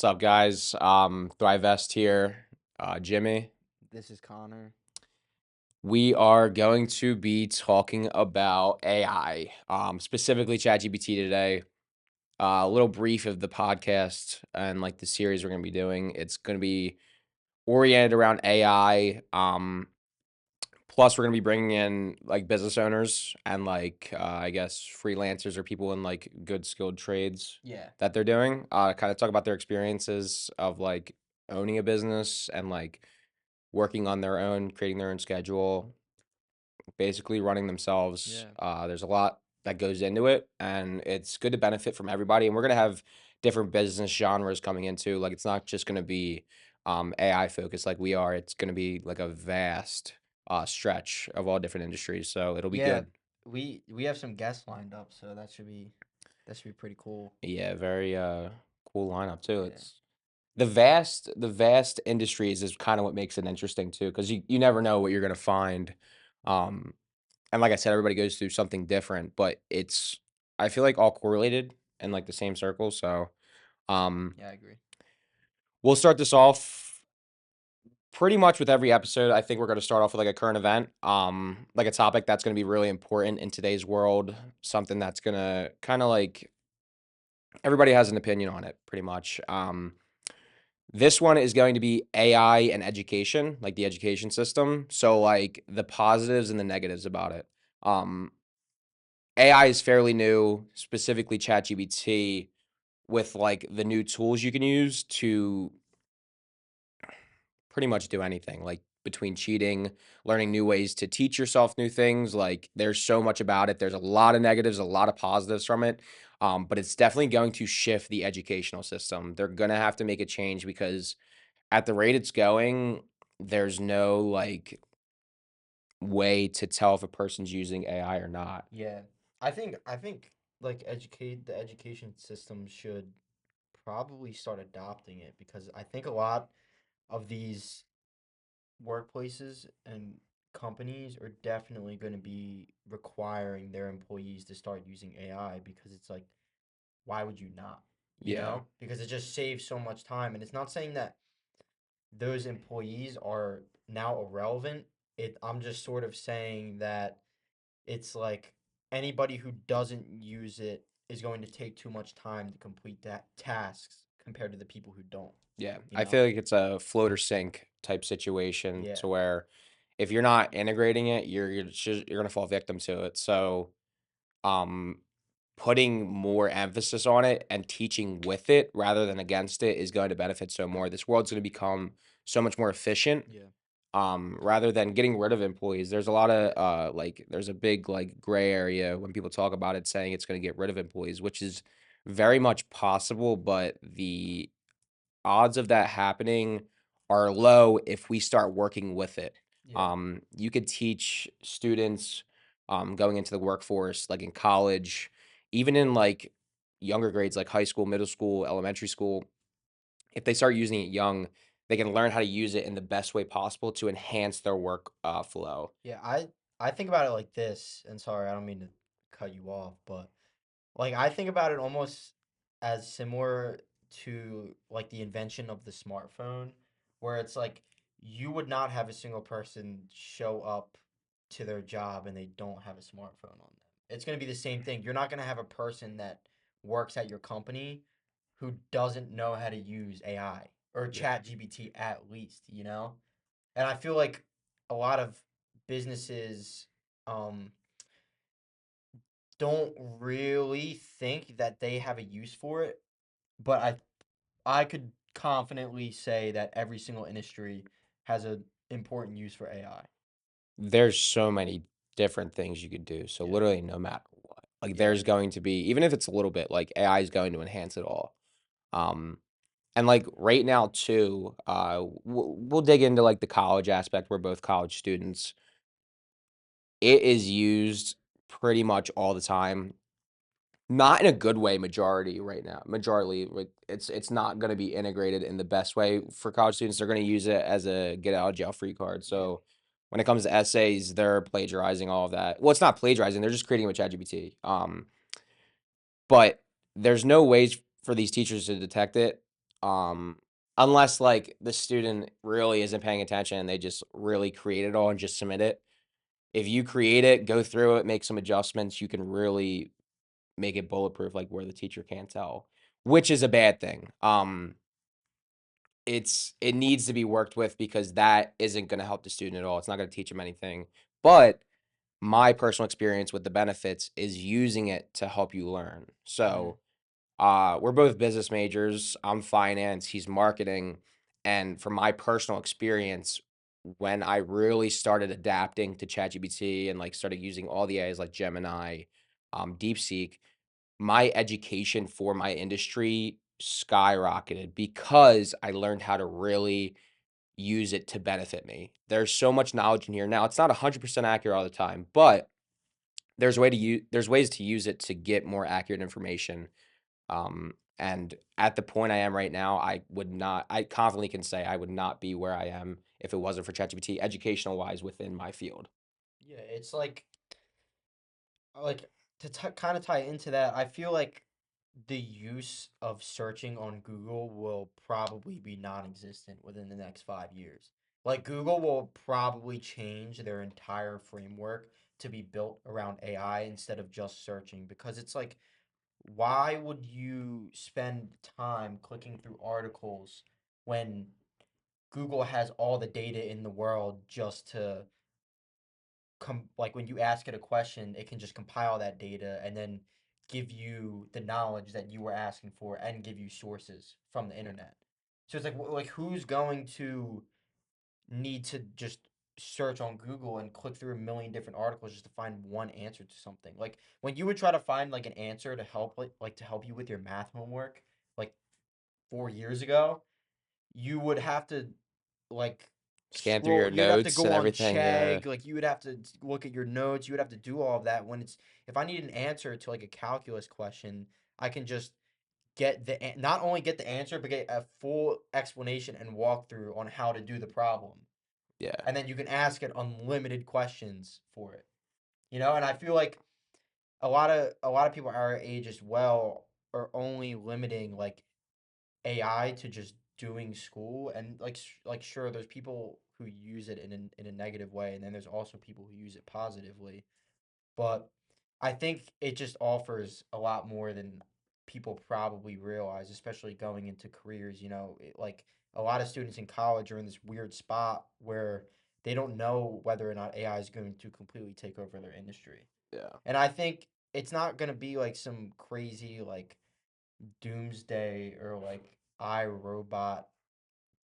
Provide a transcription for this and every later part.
What's up, guys? Thrivest here. Jimmy. This is Connor. We are going to be talking about AI, specifically ChatGPT today. A little brief of the podcast and like the series we're going to be doing. It's going to be oriented around AI. Plus, we're going to be bringing in like business owners and I guess freelancers or people in like good skilled trades Yeah. that they're doing. Kind of talk about their experiences of like owning a business and like working on their own, creating their own schedule, basically running themselves. Yeah. There's a lot that goes into it, and it's good to benefit from everybody. And we're gonna have different business genres coming into. Like, it's not just gonna be AI focused like we are. It's gonna be like a vast stretch of all different industries. So it'll be Yeah. good. We have some guests lined up, so that should be pretty cool. Yeah, very cool lineup too. Yeah. It's the vast industries is kind of what makes it interesting too, because you never know what you're gonna find. Um, And like I said, everybody goes through something different, but it's I feel like all correlated in like the same circle. So um Yeah, I agree. we'll start this off pretty much with every episode. I think we're gonna start off with like a current event, like a topic that's gonna be really important in today's world, something that's gonna kind of like everybody has an opinion on it, pretty much. This one is going to be AI and education, like the education system. So like the positives and the negatives about it. Um, AI is fairly new, specifically ChatGPT, with like the new tools you can use to pretty much do anything, like between cheating, learning new ways to teach yourself new things. Like there's so much about it. There's a lot of negatives, a lot of positives from it. But it's definitely going to shift the educational system. They're going to have to make a change because at the rate it's going, there's no like way to tell if a person's using AI or not. Yeah. I think like educate the education system should probably start adopting it because I think a lot of these workplaces and companies are definitely going to be requiring their employees to start using AI because it's like why would you not? You Yeah. know? Because it just saves so much time and it's not saying that those employees are now irrelevant. I'm just sort of saying that it's like anybody who doesn't use it is going to take too much time to complete that tasks compared to the people who don't, Yeah, you I know? feel like it's a float or sink type situation Yeah. to where if you're not integrating it, you're gonna fall victim to it. So, um, putting more emphasis on it and teaching with it rather than against it is going to benefit so more. This world's gonna become so much more efficient. Yeah. Rather than getting rid of employees. There's a lot of like there's a big like gray area when people talk about it saying it's gonna get rid of employees, which is very much possible, but the odds of that happening are low if we start working with it. Yeah. You could teach students going into the workforce, like in college, even in like younger grades, like high school, middle school, elementary school. If they start using it young, they can learn how to use it in the best way possible to enhance their work flow. Yeah, I think about it like this, and sorry, I don't mean to cut you off, but like I think about it almost as similar to like the invention of the smartphone, where it's like you would not have a single person show up to their job and they don't have a smartphone on them. It's going to be the same thing. You're not going to have a person that works at your company who doesn't know how to use AI or Yeah. chat GPT at least, you know? And I feel like a lot of businesses um don't really think that they have a use for it, but I could confidently say that every single industry has an important use for AI. There's so many different things you could do. So Yeah. literally no matter what, like Yeah. there's going to be, even if it's a little bit, like AI is going to enhance it all. Um, and like right now too, we'll dig into like the college aspect. We're both college students. It is used pretty much all the time. Not in a good way, majority right now. Majority, like it's not going to be integrated in the best way for college students. They're going to use it as a get out of jail free card. Yeah. So when it comes to essays, they're plagiarizing all of that. Well, it's not plagiarizing; they're just creating with ChatGPT. But there's no ways for these teachers to detect it. Um, unless like the student really isn't paying attention and they just really create it all and just submit it. If you create it, go through it, make some adjustments, you can really make it bulletproof, like where the teacher can't tell, which is a bad thing. It needs to be worked with because that isn't going to help the student at all. It's not going to teach them anything. But my personal experience with the benefits is using it to help you learn. Mm. So, we're both business majors. I'm finance, he's marketing. And from my personal experience, when I really started adapting to ChatGPT and like started using all the AIs like Gemini, DeepSeek, my education for my industry skyrocketed because I learned how to really use it to benefit me. There's so much knowledge in here. Now, it's not 100% accurate all the time, but there's ways to use it to get more accurate information. And at the point I am right now, I confidently can say I would not be where I am if it wasn't for ChatGPT, educational wise within my field. Yeah, it's like to kind of tie into that, I feel like the use of searching on Google will probably be non-existent within the next 5 years. Like Google will probably change their entire framework to be built around AI instead of just searching because it's like, why would you spend time clicking through articles when Google has all the data in the world just to like when you ask it a question, it can just compile that data and then give you the knowledge that you were asking for and give you sources from the internet. So it's like like who's going to need to just search on Google and click through a million different articles just to find one answer to something. Like when you would try to find like an answer to help like to help you with your math homework like 4 years ago, you would have to like Scan through your you'd have to notes go and on everything. Yeah. Chegg, like you would have to look at your notes, you would have to do all of that when it's if I need an answer to like a calculus question, I can just get not only get the answer but get a full explanation and walkthrough on how to do the problem. Yeah. And then you can ask it unlimited questions for it. You know, and I feel like a lot of people our age as well are only limiting like AI to just doing school and like sure there's people who use it in a negative way and then there's also people who use it positively, but I think it just offers a lot more than people probably realize, especially going into careers, like a lot of students in college are in this weird spot where they don't know whether or not AI is going to completely take over their industry. Yeah. And I think it's not going to be like some crazy like doomsday or like iRobot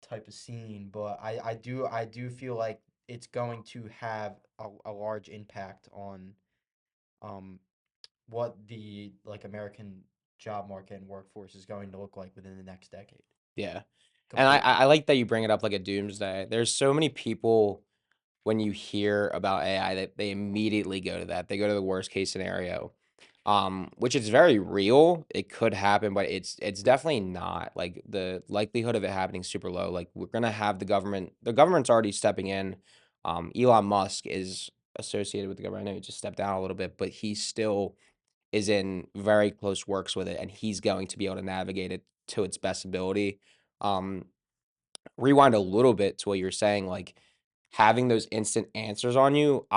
type of scene, but I do feel like it's going to have a large impact on um what the like American job market and workforce is going to look like within the next decade. Yeah. And I Completely. I like that you bring it up like a doomsday. There's so many people when you hear about AI that they immediately go to that. They go to the worst case scenario. Which is very real. It could happen, but it's definitely not. Like the likelihood of it happening is super low. Like we're gonna have the government's already stepping in. Elon Musk is associated with the government. I know he just stepped down a little bit, but he still is in very close works with it, and he's going to be able to navigate it to its best ability. Um, Rewind a little bit to what you were saying, like having those instant answers on you.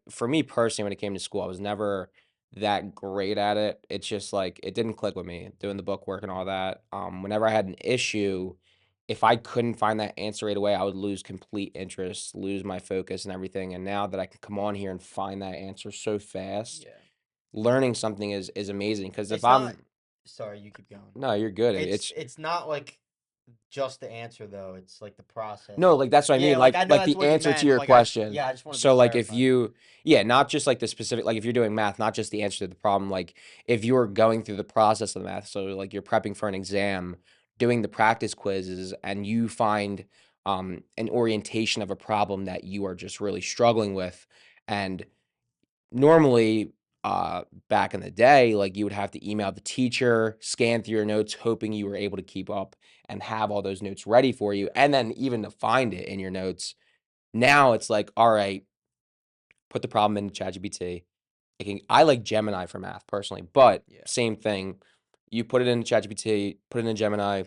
For me personally, when it came to school, I was never that great at it. It's just like it didn't click with me doing the book work and all that. Whenever I had an issue, if I couldn't find that answer right away, I would lose complete interest, lose my focus and everything. And now that I can come on here and find that answer so fast, Yeah. learning something is amazing. Because if It's not I'm sorry, you keep going. no, you're good. It's not like just the answer though. It's like the process. No, like, that's what I mean, Yeah, like I know like, that's the what you answer to meant. your Like I just question. yeah, I just wanted to So, like, if clarify that. you yeah, not just, like, the specific like, if you're doing math, not just the answer to the problem, like, if you're going through the process of the math, so, like, you're prepping for an exam, doing the practice quizzes, and you find, an orientation of a problem that you are just really struggling with, and normally, back in the day, like, you would have to email the teacher, scan through your notes, hoping you were able to keep up and have all those notes ready for you, Yeah. and then even to find it in your notes. Now it's like, all right, put the problem into ChatGPT. I like Gemini for math personally, but Yeah. same thing. You put it in ChatGPT, put it in Gemini,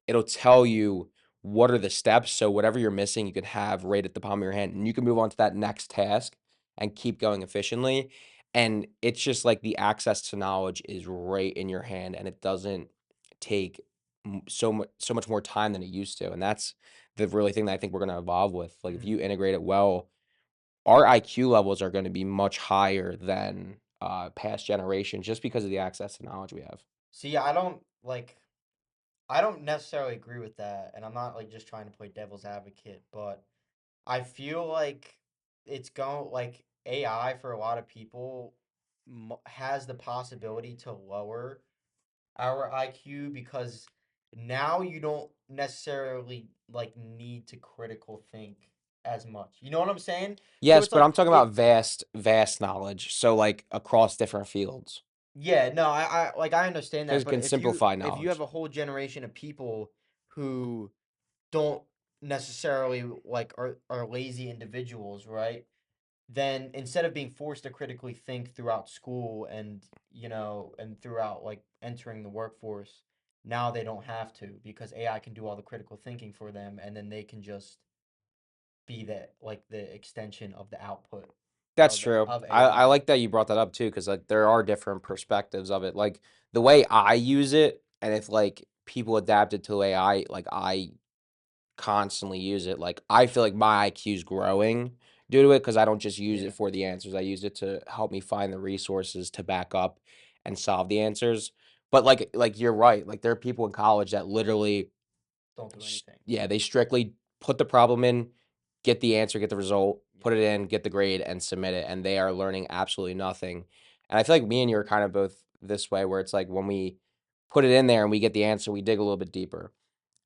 it'll tell you what are the steps. So whatever you're missing, you can have right at the palm of your hand, and you can move on to that next task and keep going efficiently. And it's just like the access to knowledge is right in your hand, and it doesn't take so much more time than it used to. And that's the really thing that I think we're going to evolve with. Like if you Mhm. integrate it well, our IQ levels are going to be much higher than past generations just because of the access to knowledge we have. See, I don't necessarily agree with that, and I'm not like just trying to play devil's advocate, but I feel like it's going like AI for a lot of people has the possibility to lower our IQ because now you don't necessarily like need to critical think as much. You know what I'm saying? So Yes, it's but like I'm talking about vast knowledge. So like across different fields. yeah, no, I understand Because that, it but can simplify if you have knowledge. a whole generation of people who don't necessarily like are lazy individuals, right? Then instead of being forced to critically think throughout school and and throughout like entering the workforce, now they don't have to because AI can do all the critical thinking for them, and then they can just be the extension of the output That's true. of I AI. like that you brought that up too, because like there are different perspectives of it. Like the way I use it, and if like people adapted to AI, like I constantly use it. Like I feel like my IQ is growing due to it because I don't just use it Yeah, for the answers. I use it to help me find the resources to back up and solve the answers. But like you're right. Like there are people in college that literally don't do anything. yeah, they strictly put the problem in, get the answer, get the result, put Yeah. it in, get the grade, and submit it, and they are learning absolutely nothing. And I feel like me and you are kind of both this way, where it's like when we put it in there and we get the answer, we dig a little bit deeper.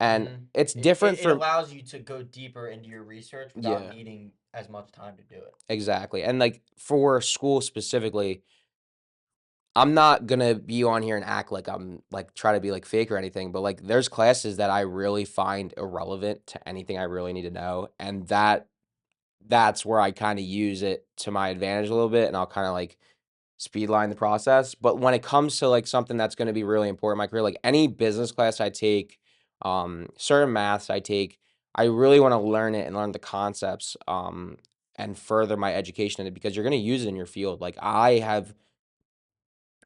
And Mm-hmm. it's It different it from allows you to go deeper into your research without yeah, needing as much time to do it. exactly. And like for school specifically, I'm not gonna be on here and act like I'm like try to be like fake or anything, but like there's classes that I really find irrelevant to anything I really need to know, and that's where I kinda use it to my advantage a little bit, and I'll kinda, like, speedline the process, but when it comes to, like, something that's gonna be really important in my career, like, any business class I take, certain maths I take, I really wanna learn it and learn the concepts, and further my education in it because you're gonna use it in your field, like, I have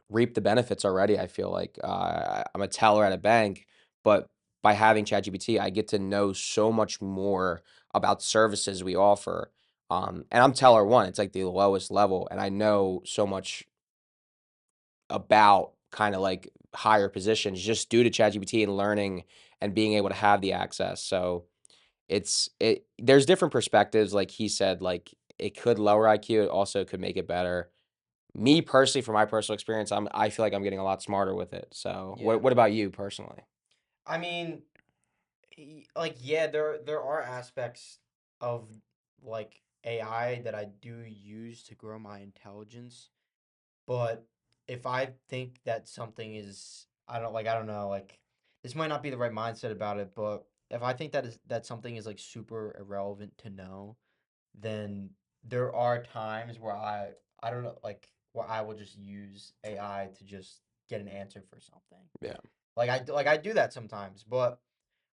reap the benefits already, I feel like. I'm a teller at a bank, but by having ChatGPT, I get to know so much more about services we offer. And I'm teller one, it's like the lowest level, and I know so much about kind of like higher positions just due to ChatGPT and learning and being able to have the access. So there's different perspectives, like he said, like it could lower IQ, it also could make it better. Me personally, from my personal experience, I feel like I'm getting a lot smarter with it. So, Yeah. what about you personally? I mean, like yeah, there are aspects of like AI that I do use to grow my intelligence, but if I think that something is I don't know, like this might not be the right mindset about it, but if I think that something is like super irrelevant to know, then there are times where I don't know, like where I will just use AI to just get an answer for something. Yeah, Like I do that sometimes, but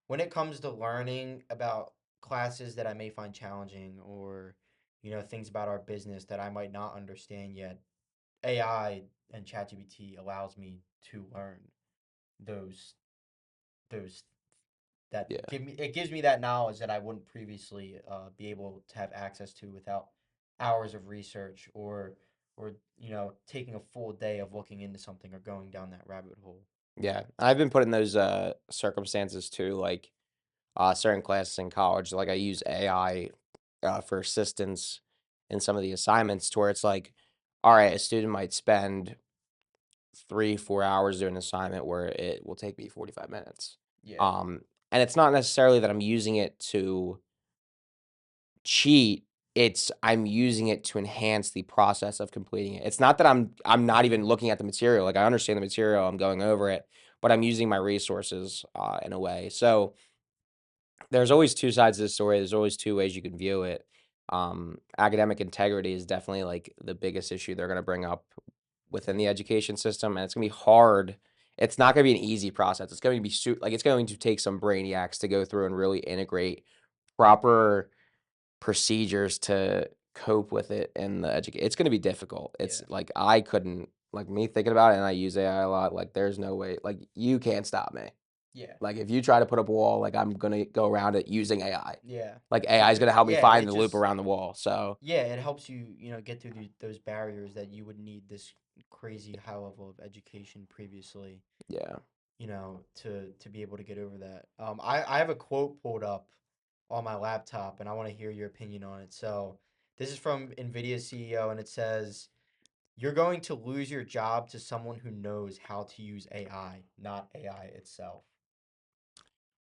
when it comes to learning about classes that I may find challenging or things about our business that I might not understand yet, AI and ChatGPT allows me to learn those those that yeah, give me it gives me that knowledge that I wouldn't previously be able to have access to without hours of research or taking a full day of looking into something or going down that rabbit hole. yeah. I've been put in those circumstances too, like certain classes in college. Like I use AI for assistance in some of the assignments, to where it's like, all right, a student might spend 3 4 hours doing an assignment where it will take me 45 minutes. Yeah. Um, and it's not necessarily that I'm using it to cheat, it's I'm using it to enhance the process of completing it. It's not that I'm not even Mm-hmm. looking at the material, like, I understand the material, I'm going over it, but I'm using my resources, in a way. So, there's always 2 sides to the story, there's always 2 ways you can view it. Academic integrity is definitely, like, the biggest issue they're gonna bring up within the education system, and it's gonna be hard it's not gonna be an easy process. It's going to be like, it's going to take some brainiacs to go through and really integrate proper procedures to cope with it in the education. It's gonna be difficult. It's Yeah. like, I couldn't like, me thinking about it, and I use AI a lot, like, there's no way like, you can't stop me. Yeah. Like, if you try to put up a wall, like, I'm gonna go around it using AI. Yeah. Like, AI is gonna Because help me yeah, find it the loop just around the wall, so yeah, it helps you, get through those barriers that you would need this crazy high level of education previously, yeah. to be able to get over that. I have a quote pulled up on my laptop, and I want to hear your opinion on it. So this is from NVIDIA CEO, and it says, "You're going to lose your job to someone who knows how to use AI, not AI itself."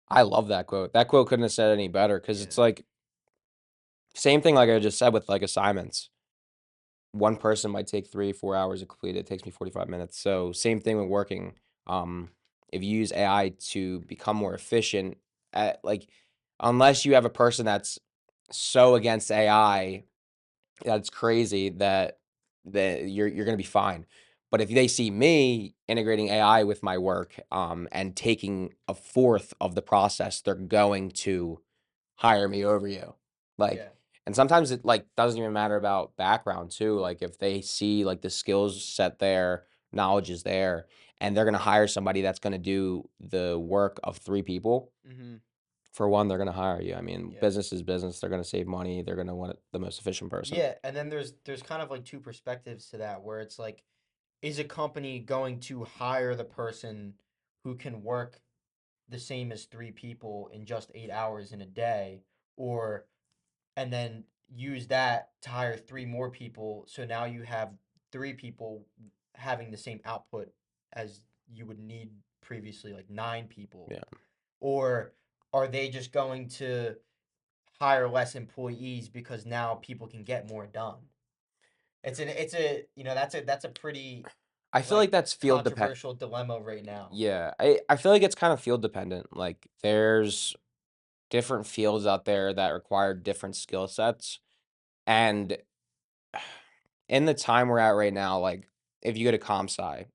I love that quote. That quote couldn't have said it any better because Yeah. it's like, same thing like I just said with, like, assignments. One person might take 3, 4 hours to complete it. It takes me 45 minutes. So same thing with working. Um, if you use AI to become more efficient at like, unless you have a person that's so against AI, that's crazy that you're gonna be fine. But if they see me integrating AI with my work, and taking a fourth of the process, they're going to hire me over you. Like, Yeah. and sometimes it, like, doesn't even matter about background too. Like, if they see, like, the skills set there, knowledge is there, and they're gonna hire somebody that's gonna do the work of 3 people, Mm-hmm. for one, they're gonna hire you. I mean, Yeah. business is business. They're gonna save money. They're gonna want the most efficient person. Yeah, and then there's kind of like two perspectives to that where it's like, is a company going to hire the person who can work the same as three people in just 8 hours in a day, or and then use that to hire three more people, so now you have three people having the same output as you would need previously, like nine people? Yeah. Or are they just going to hire less employees because now people can get more done? That's a pretty I feel like like that's field dependent. controversial dilemma right now. Yeah, I feel like it's kind of field dependent. Like, there's different fields out there that require different skill sets, and in the time we're at right now, like, if you go to comp sci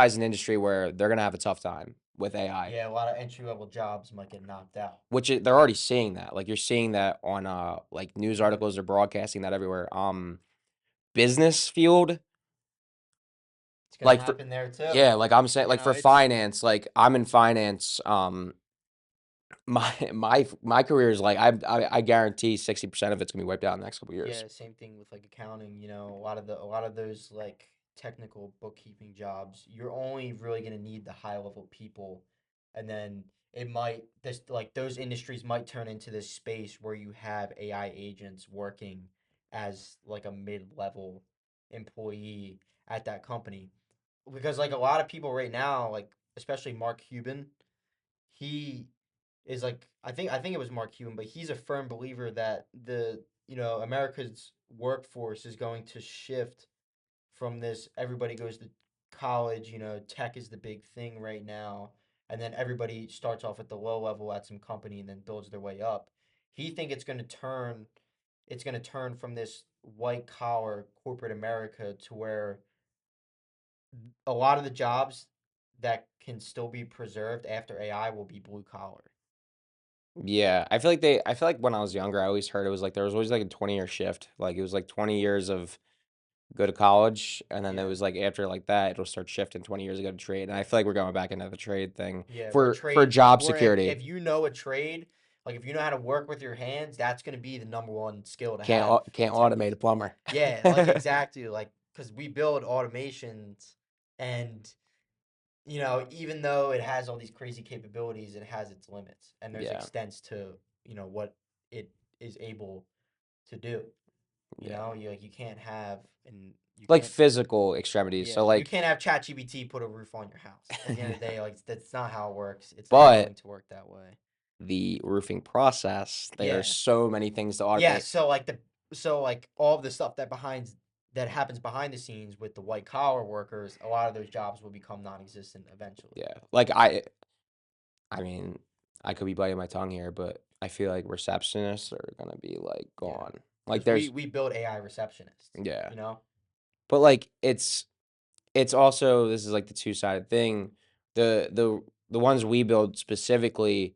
is an industry where they're gonna have a tough time with AI, Yeah, a lot of entry level jobs might get knocked out. they're already seeing that. Like, you're seeing that on like, news Hmm. articles. They're broadcasting that everywhere. Business field, It's gonna like, for happen there too. yeah, like I'm saying, like, for It's finance, like, I'm in finance. My career is like, I guarantee 60% of it's gonna be wiped out in the next couple years. yeah, same thing with like accounting. A lot of those like technical bookkeeping jobs, you're only really gonna need the high level people, and then it might this like those industries might turn into this space where you have AI agents working as like a mid level employee at that company, because like a lot of people right now, like especially Mark Cuban, he is like, I think it was Mark Cuban, but he's a firm believer that America's workforce is going to shift from this everybody goes to college, tech is the big thing right now, and then everybody starts off at the low level at some company and then builds their way up. He think it's going to turn from this white collar corporate America to where a lot of the jobs that can still be preserved after AI will be blue collar. Yeah, I feel like when I was younger, I always heard it was like there was always like a 20-year shift. Like, it was like 20 years of go to college, and then it Yeah. was like, after like that, it'll start shifting 20 years ago to trade. And I Yeah. feel like we're going back into the trade thing Yeah, where for trades, job where if, security. if you know a trade, like if you know how to work with your hands, that's going to be the number one skill to have Can't 10 automate years. a plumber. Yeah, like exactly. Like, because we build automations, and, even though it has all these crazy capabilities, it has its limits, and there's Yeah, extents to, what it is able to do. yeah. You can't have, and you Like, can't. physical extremities. Yeah, So you like, can't have ChatGPT put a roof on your house. At the end of the day, like that's not how it works. It's not but going to work that way. the roofing process, there are Yeah. so many things to Yeah, automate. so like all of the stuff that happens behind the scenes with the white collar workers, a lot of those jobs will become non-existent eventually. Yeah. Like, I mean, I could be biting my tongue here, but I feel like receptionists are gonna be like Yeah. gone. Like, Cuz we there's we build AI receptionists, yeah. you know? But like, it's also this is like the two-sided thing. The ones we build specifically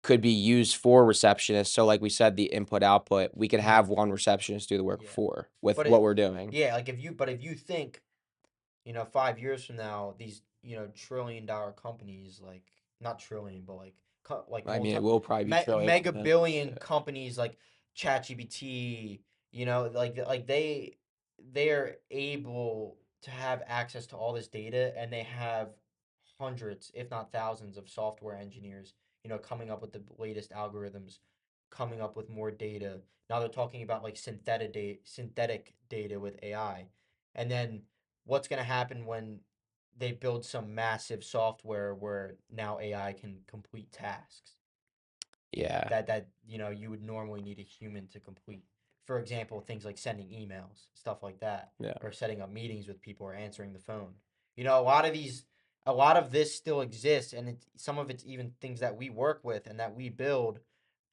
could be used for receptionists. So like we said, the input output, we could Mhm. have one receptionist do the work Yeah. for with But what it we're doing. yeah, like if you think, 5 years from now, these, trillion-dollar companies, like not trillion, but like like I mean, it will probably be trillions. mega billion companies like ChatGPT, they are able to have access to all this data, and they have hundreds, if not thousands, of software engineers, coming up with the latest algorithms, coming up with more data. Now they're talking about like synthetic data with AI. And then what's going to happen when they build some massive software where now AI can complete tasks Yeah, that you would normally need a human to complete. For example, things like sending emails, stuff like that, yeah, or setting up meetings with people or answering the phone. A lot of this still exists, and some of it's even things that we work with and that we build.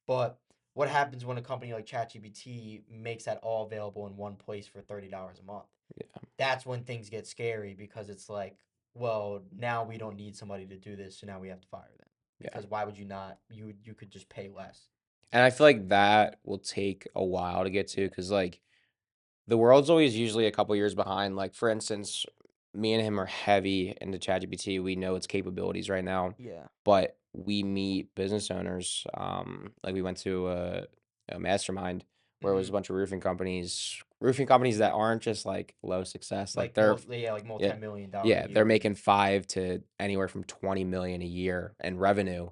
But what happens when a company like ChatGPT makes that all available in one place for $30 a month? yeah, That's when things get scary, because it's like, well, now we don't need somebody to do this, so now we have to fire them. yeah. Because why would you not? You could just pay less. And I feel like that will take a while to get to Yeah. because like the world's always usually a couple years behind. Like for instance, me and him are heavy into ChatGPT. We know its capabilities right now, Yeah. but we meet business owners. Like we went to a mastermind where it was a Mm-hmm. bunch of roofing companies that aren't just like low success. Like they're Like yeah, multi-million-dollar a yeah, they're year. making 5 to anywhere from 20 million a year in revenue.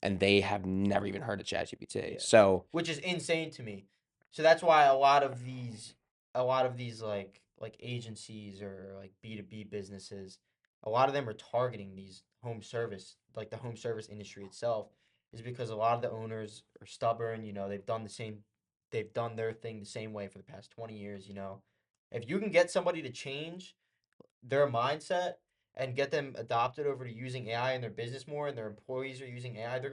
And they have never even heard of ChatGPT. Yeah. So Which is insane to me. So that's why a lot of these like agencies or like B2B businesses, a lot of them are targeting these home service, like the home service industry itself, is because a lot of the owners are stubborn, they've done their thing the same way for the past 20 years. If you can get somebody to change their mindset and get them adopted over to using AI in their business more, and their employees are using AI, they're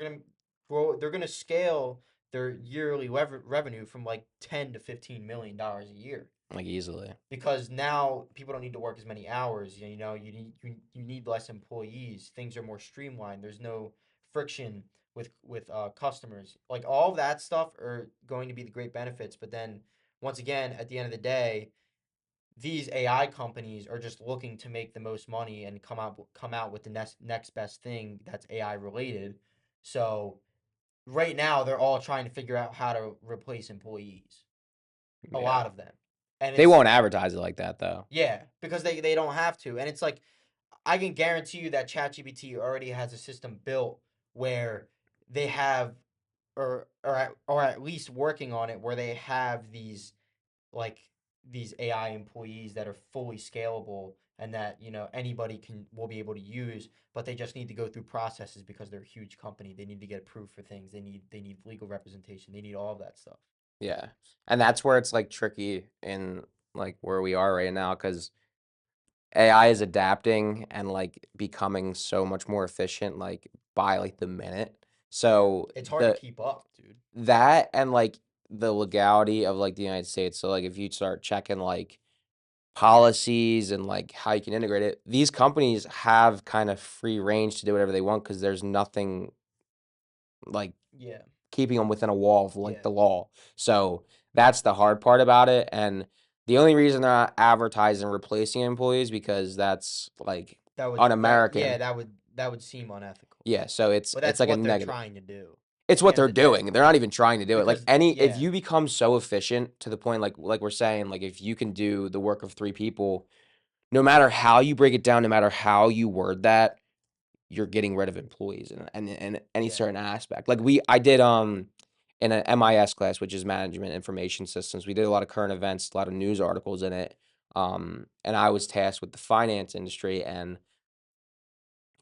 gonna scale their yearly revenue from like 10 to $15 million a year, like easily. because now people don't need to work as many hours. You need less employees. Things are more streamlined. There's no friction with customers. Like all of that stuff are going to be the great benefits. But then once again, at the end of the day, these AI companies are just looking to make the most money and come out with the next best thing that's AI related. So right now they're all trying to figure out how to replace employees. A Yeah. lot of them. And They it's won't advertise it like that though. yeah, because they don't have to. And it's like, I can guarantee you that ChatGPT already has a system built where they have, or at least working on it, where they have like these AI employees that are fully scalable, and that anybody will be able to use, but they just need to go through processes because they're a huge company. They need to get approved for things. They need legal representation. They need all of that stuff. Yeah. And that's where it's like tricky in like where we are right now because AI is adapting and like becoming so much more efficient like by like the minute. Yeah, So it's hard to the keep up, dude. that and like the legality of like the United States. So like if you start checking like policies and like how you can integrate it, these companies have kind of free range to do whatever they want because there's nothing like Yeah, keeping them within a wall of like yeah, the law. So that's the hard part about it. And the only reason they're not advertising replacing employees because that's like yeah, un-American. that would seem unethical. Yeah, so But it's that's like a what they're negative. trying to do It's at the what end of they're the day. doing. They're not even trying to do it. Like Because any if yeah, you become so efficient to the point like we're saying, like if you can do the work of 3 people, no matter how you break it down, no matter how you word that, you're getting rid of employees in any yeah, certain aspect. Like I did in an MIS class, which is management information systems. We did a lot of current events, a lot of news articles in it. And I was tasked with the finance industry. And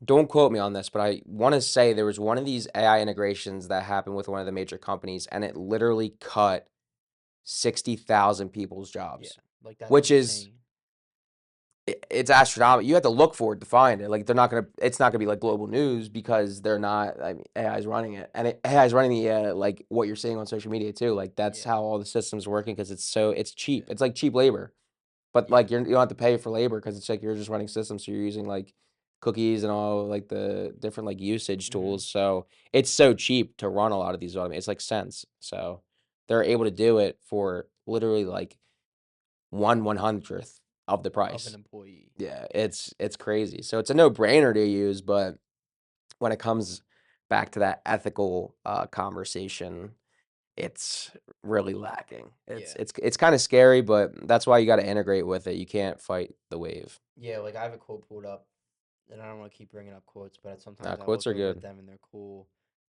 don't quote me on this, but I want to say there was one of these AI integrations that happened with one of the major companies, and it literally cut 60,000 people's yeah. jobs, Like that's which is insane. it's astronomical. You have to look for it to find it. Like they're not gonna. It's not gonna be like global news because they're not. I mean, AI is running it, and AI is running the like what you're seeing on social media too. Like that's Yeah, how all the systems working because it's so it's cheap. yeah. It's like cheap labor. But, Yeah. like, you don't have to pay for labor because it's, like, you're just running systems, so you're using, like, cookies and all, like, the different, like, usage Mhm. tools, so it's so cheap to run a lot of these it's like cents, so they're able to do it for literally, like, 1/100th of the Of an price. employee. Yeah, it's crazy, so it's a no-brainer to use, but when it comes back to that ethical, conversation, it's really lacking. It's Yeah. it's it's kinda scary, but that's why you gotta integrate with it, you can't fight the wave. Yeah, like I have a quote pulled up, and I don't want to keep bringing up quotes, but Nah, sometimes I quotes look are over good. at them and they're cool.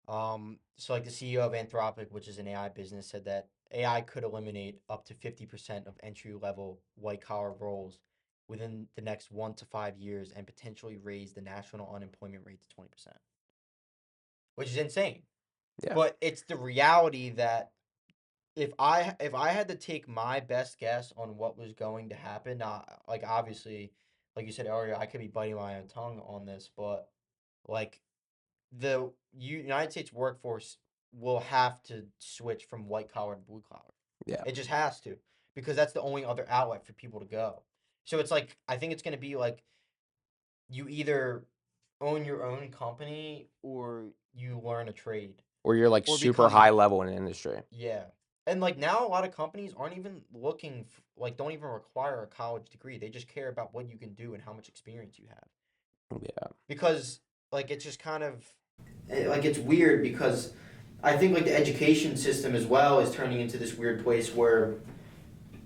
So like the CEO of Anthropic, which is an AI business, said that AI could eliminate up to 50% of entry level white collar roles within the next 1 to 5 years and potentially raise the national unemployment rate to 20%, which is insane. Yeah. But it's the reality that if I had to take my best guess on what was going to happen, like obviously, like you said earlier, I could be biting my own tongue on this, but like the United States workforce will have to switch from white collar to blue collar. Yeah. It just has to because that's the only other outlet for people to go. So it's like I think it's going to be like you either own your own company or you learn a trade Or you're, like, or super high become. level in an industry. Yeah. And like now a lot of companies aren't even like don't even require a college degree. They just care about what you can do and how much experience you have. Yeah. Because like it's just kind of like it's weird because I think like the education system as well is turning into this weird place where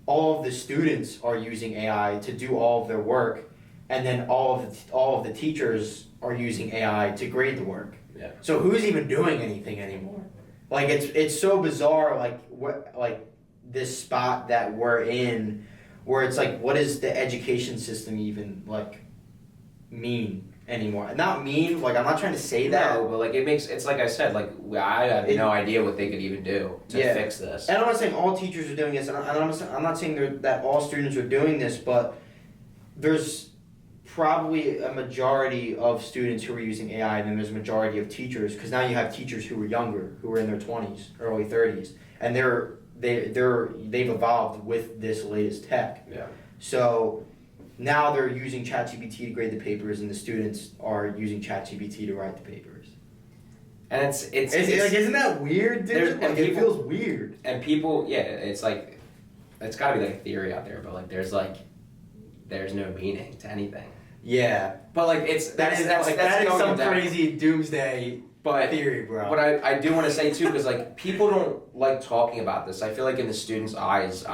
all of the students are using AI to do all of their work, and then all of the teachers are using AI to grade the work. Yeah. So who's even doing anything anymore? Like it's so bizarre. Like what like this spot that we're in, where it's like, what does the education system even like mean anymore? Not mean. Like I'm not trying to say that. No, but, like, it's like I said, like, I have It, no idea what they could even do to yeah. fix this. And I'm not saying all teachers are doing this, and I'm not saying that all students are doing this, but there's probably a majority of students who are using AI, and then there's a majority of teachers, because now you have teachers who are younger, who are in their 20s, early 30s, and they've evolved with this latest tech. Yeah. So now they're using ChatGPT to grade the papers, and the students are using ChatGPT to write the papers. And it's Like, isn't that weird, dude? Like, it feels weird. And people, yeah, it's like, it's gotta be like a theory out there, but, like, there's no meaning to anything. Yeah, But, like, that is some crazy doomsday theory, bro. But I do want to say too, because, like, people don't like talking about this. I feel like in the students' eyes,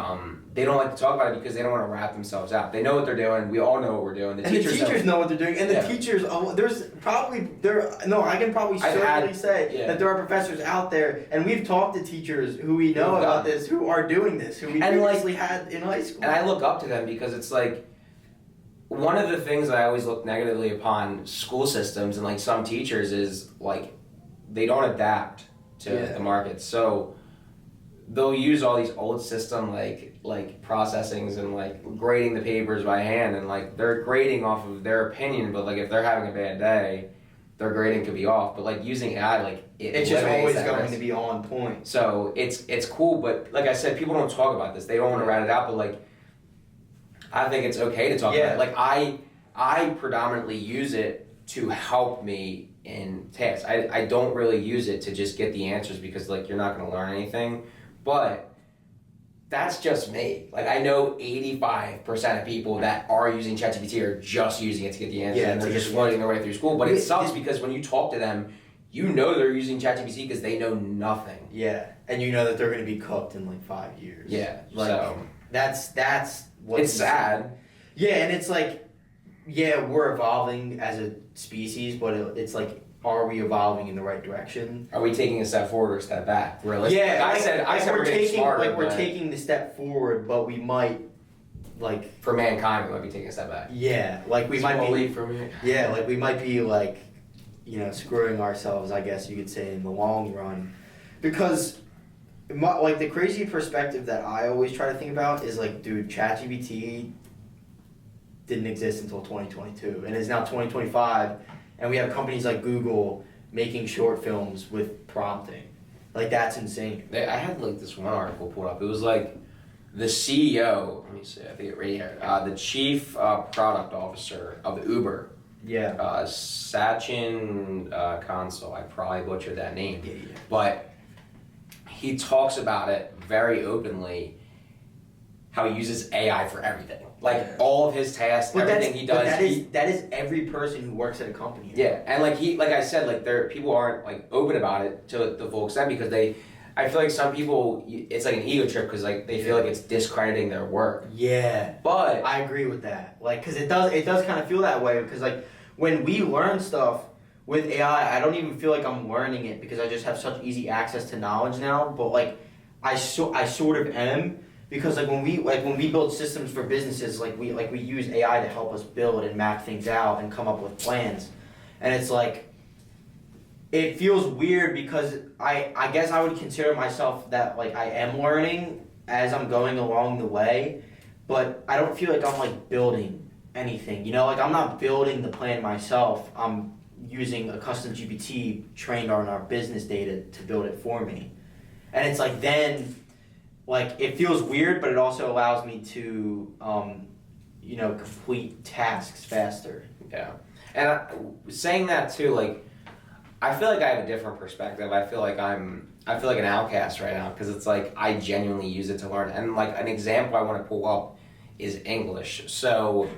they don't like to talk about it because they don't want to wrap themselves out. They know what they're doing. We all know what we're doing. The teachers know what they're doing, and the Yeah. teachers. There's probably there. No, I can probably certainly say that there are professors out there, and we've talked to teachers who we know about this, who are doing this, who we previously had in high school. And I look up to them because it's like, one of the things that I always look negatively upon school systems and, like, some teachers is, like, they don't adapt to the market. So they'll use all these old system like processings and, like, grading the papers by hand, and, like, they're grading off of their opinion, but, like, if they're having a bad day, their grading could be off. But, like, using AI, like, it's just always going risk. to be on point. So it's cool, but like I said, people don't talk about this. They don't want to rat it out, but, like, I think it's okay to talk about it. Like, I predominantly use it to help me in tasks. I don't really use it to just get the answers because, like, you're not going to learn anything. But that's just me. Like, I know 85% of people that are using ChatGPT are just using it to get the answers, and they're just floating their way through school. But it sucks because when you talk to them, you know they're using ChatGPT because they know nothing. Yeah, and you know that they're going to be cooked in like 5 years. Yeah, like, so that's what's it's sad. Yeah, and it's like, yeah, we're evolving as a species, but it's like, are we evolving in the right direction? Are we taking a step forward or a step back? Realistically, Yeah, I said we're getting smarter. Like, we're taking the step forward, but we might, like, for mankind, we might be taking a step back. Yeah, like we might be. For me. Yeah, like we might be like, screwing ourselves, I guess you could say, in the long run, because. Like, the crazy perspective that I always try to think about is like, dude, ChatGPT didn't exist until 2022, and it's now 2025, and we have companies like Google making short films with prompting. Like, that's insane. I had, like, this one article pulled up. It was like, the CEO, let me see, I think it right here, the chief product officer of Uber, Yeah. Sachin Kansal, I probably butchered that name, Yeah. but he talks about it very openly, how he uses AI for everything. Like all of his tasks, everything he does. But that is every person who works at a company. Yeah, and like I said, like people aren't like open about it to the full extent because I feel like some people, it's like an ego trip because like they feel like it's discrediting their work. Yeah, but I agree with that. Like, because it does kind of feel that way because like when we learn stuff with AI, I don't even feel like I'm learning it because I just have such easy access to knowledge now. But like, I sort of am. Because like when we build systems for businesses, like we use AI to help us build and map things out and come up with plans, and it's like it feels weird because I guess I would consider myself that like I am learning as I'm going along the way, but I don't feel like I'm like building anything. You know, like I'm not building the plan myself. I'm using a custom GPT trained on our business data to build it for me, and it's like then. Like it feels weird, but it also allows me to, complete tasks faster. Yeah, and saying that too, like I feel like I have a different perspective. I feel like an outcast right now because it's like I genuinely use it to learn. And like an example I want to pull up is English. So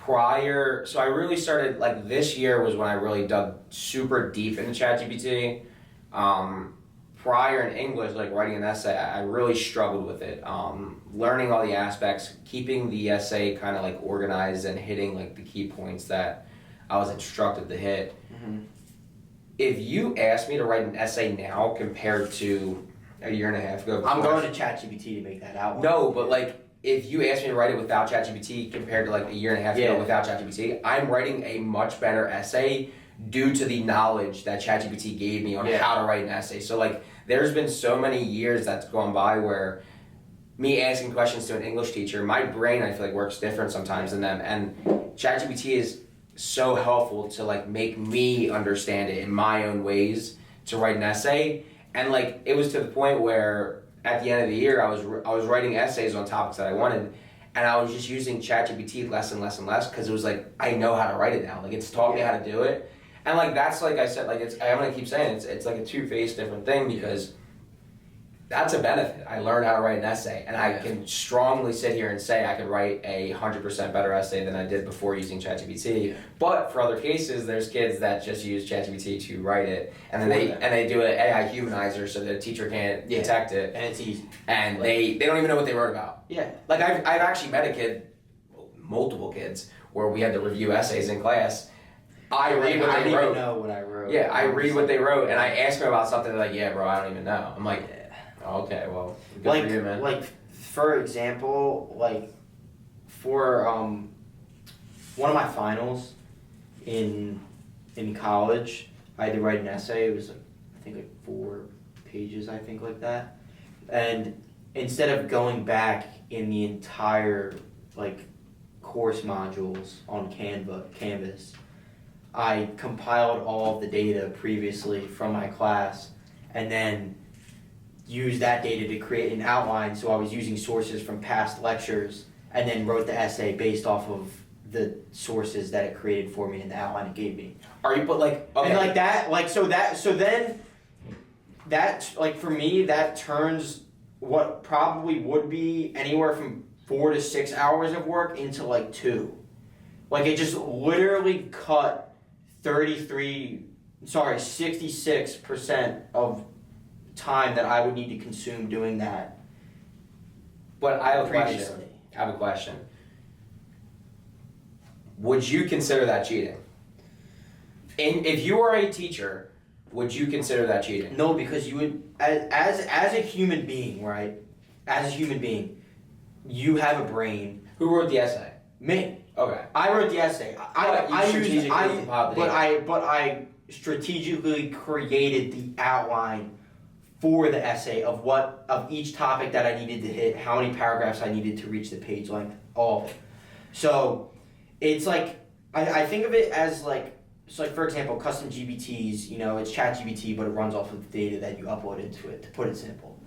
I really started like this year was when I really dug super deep into ChatGPT. Prior in English, like writing an essay, I really struggled with it. Learning all the aspects, keeping the essay kind of like organized and hitting like the key points that I was instructed to hit. Mm-hmm. If you asked me to write an essay now compared to a year and a half ago, I'm going to ChatGPT to make that out. No, but like if you asked me to write it without ChatGPT compared to like a year and a half ago without ChatGPT, I'm writing a much better essay due to the knowledge that ChatGPT gave me on how to write an essay. So like there's been so many years that's gone by where me asking questions to an English teacher, my brain I feel like works different sometimes than them, and ChatGPT is so helpful to like make me understand it in my own ways to write an essay. And like it was to the point where at the end of the year I was writing essays on topics that I wanted, and I was just using ChatGPT less and less and less because it was like I know how to write it now. Like it's taught me how to do it. And like that's like I said, like I'm gonna keep saying it's like a two-faced different thing because that's a benefit. I learned how to write an essay, and I can strongly sit here and say I could write 100% better essay than I did before using ChatGPT. Yeah. But for other cases, there's kids that just use ChatGPT to write it, and then they do an AI humanizer so the teacher can't detect it, and it's easy, and like, they don't even know what they wrote about. Yeah, like I've actually met a kid, multiple kids, where we had to review essays in class. I read what they wrote. I don't even know what I wrote. Yeah, I read what they wrote, and I ask them about something. They're like, "Yeah, bro, I don't even know." I'm like, "Okay, well, good for you, man." Like, for example, like for one of my finals in college, I had to write an essay. It was like, I think like 4 pages, I think like that. And instead of going back in the entire like course modules on Canvas. I compiled all of the data previously from my class and then used that data to create an outline. So I was using sources from past lectures and then wrote the essay based off of the sources that it created for me and the outline it gave me. Are you, but like, okay. And like that, like, so then that, like, for me, that turns what probably would be anywhere from 4 to 6 hours of work into like 2. Like, it just literally cut 66% of time that I would need to consume doing that. But I have a question. Would you consider that cheating? If you were a teacher, would you consider that cheating? No, because you would, as a human being, right? As a human being, you have a brain. Who wrote the essay? Me. Okay. I wrote the essay. I strategically created the outline for the essay of each topic that I needed to hit, how many paragraphs I needed to reach the page length, all of it. So it's like I think of it as like, so like for example, custom GPTs, you know, it's ChatGPT, but it runs off of the data that you upload into it, to put it simple.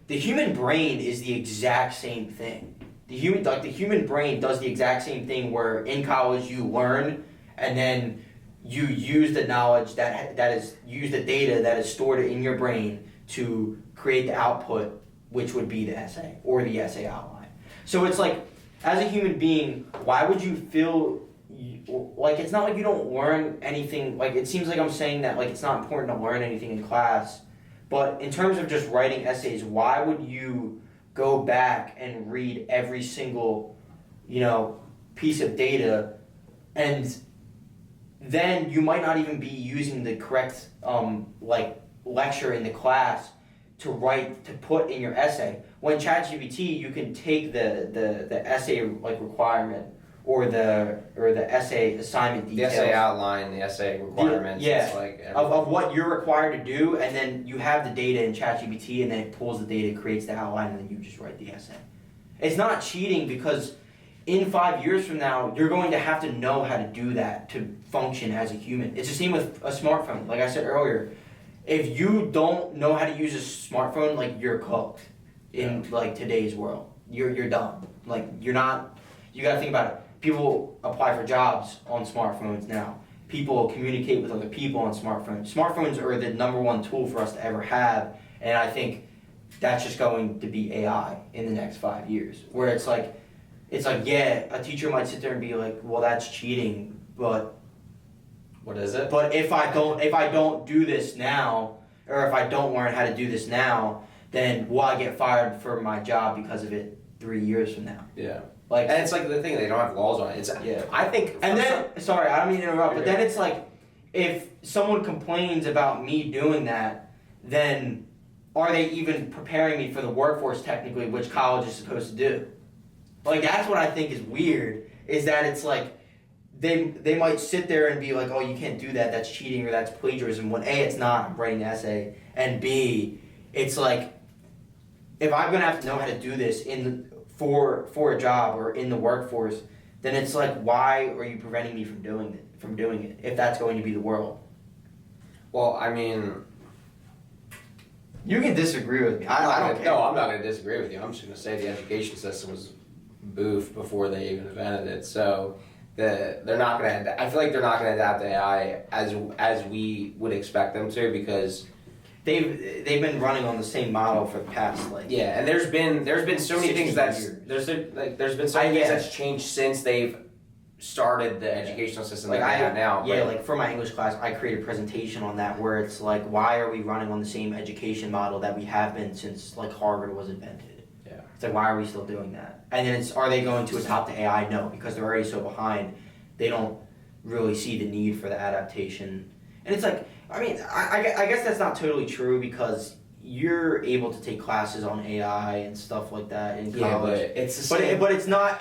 the human brain is the exact same thing. The human brain does the exact same thing where in college you learn and then you use the knowledge use the data that is stored in your brain to create the output, which would be the essay or the essay outline. So it's like, as a human being, why would you feel like it's not like you don't learn anything? Like, it seems like I'm saying that like it's not important to learn anything in class, but in terms of just writing essays, why would you go back and read every single, piece of data, and then you might not even be using the correct lecture in the class to put in your essay. When ChatGPT, you can take the essay requirement or the essay assignment details. The essay outline, the essay requirements. Yeah, it's like of what you're required to do, and then you have the data in ChatGPT, and then it pulls the data, creates the outline, and then you just write the essay. It's not cheating, because in 5 years from now, you're going to have to know how to do that to function as a human. It's the same with a smartphone. Like I said earlier, if you don't know how to use a smartphone, like, you're cooked in today's world. You're done. Like, you're not. You gotta think about it. People apply for jobs on smartphones now. People communicate with other people on smartphones. Smartphones are the number one tool for us to ever have, and I think that's just going to be AI in the next 5 years. Where it's like, yeah, a teacher might sit there and be like, well, that's cheating, but what is it? But if I don't do this now, or if I don't learn how to do this now, then will I get fired for my job because of it 3 years from now? Yeah. Like, and it's like the thing, they don't have laws on it. It's I think. And then, sorry, I don't mean to interrupt, but then it's like, if someone complains about me doing that, then are they even preparing me for the workforce technically, which college is supposed to do? Like, that's what I think is weird, is that it's like, they might sit there and be like, oh, you can't do that, that's cheating or that's plagiarism, when A, it's not, I'm writing an essay, and B, it's like, if I'm gonna have to know how to do this for a job or in the workforce, then it's like, why are you preventing me from doing it if that's going to be the world? Well, I mean, you can disagree with me. I don't care. No, I'm not going to disagree with you. I'm just going to say the education system was boof before they even invented it. So they're not going to. I feel like they're not going to adapt AI as we would expect them to, because they've been running on the same model for the past and there's been so many things there's been so many things that's changed since they've started the educational system that we have now. Yeah, like for my English class, I created a presentation on that where it's like, why are we running on the same education model that we have been since like Harvard was invented? Yeah. It's like, why are we still doing that? And then are they going to adopt the AI? No, because they're already so behind. They don't really see the need for the adaptation. And it's like, I mean, I guess that's not totally true, because you're able to take classes on AI and stuff like that in college. Yeah, but it's the same. But it's not.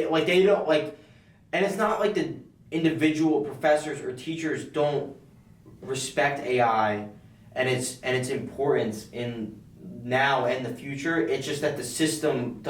Like, they don't like, and it's not like the individual professors or teachers don't respect AI and its importance in now and the future. It's just that the system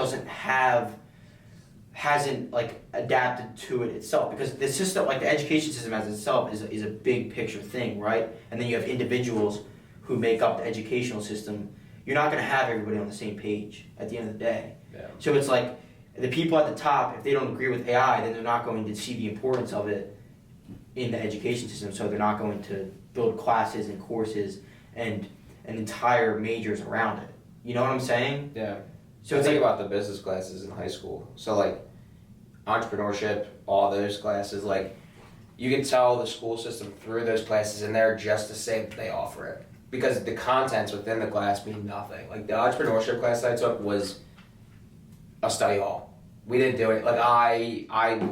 hasn't like adapted to it itself, because the system, like the education system as itself, is a big picture thing, right? And then you have individuals who make up the educational system. You're not going to have everybody on the same page at the end of the day. Yeah. So it's like, the people at the top, if they don't agree with AI, then they're not going to see the importance of it in the education system. So they're not going to build classes and courses and entire majors around it. You know what I'm saying? Yeah. So think about the business classes in high school. So like entrepreneurship, all those classes, like you can tell the school system through those classes, and they're just to say that they offer it, because the contents within the class mean nothing. Like the entrepreneurship class I took was a study hall. We didn't do it. Like I